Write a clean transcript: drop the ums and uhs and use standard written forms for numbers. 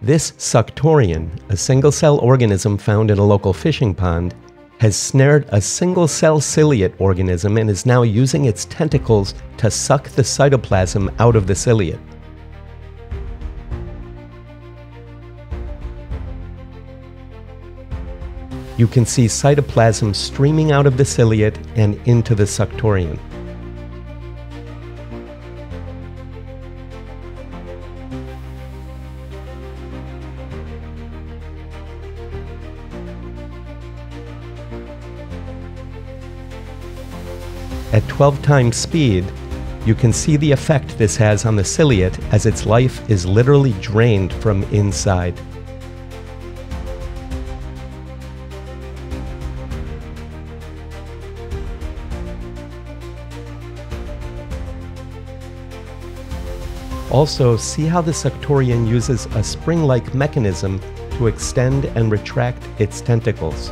This suctorian, a single-cell organism found in a local fishing pond, has snared a single-cell ciliate organism and is now using its tentacles to suck the cytoplasm out of the ciliate. You can see cytoplasm streaming out of the ciliate and into the suctorian. At 12 times speed, you can see the effect this has on the ciliate as its life is literally drained from inside. Also, see how the suctorian uses a spring-like mechanism to extend and retract its tentacles.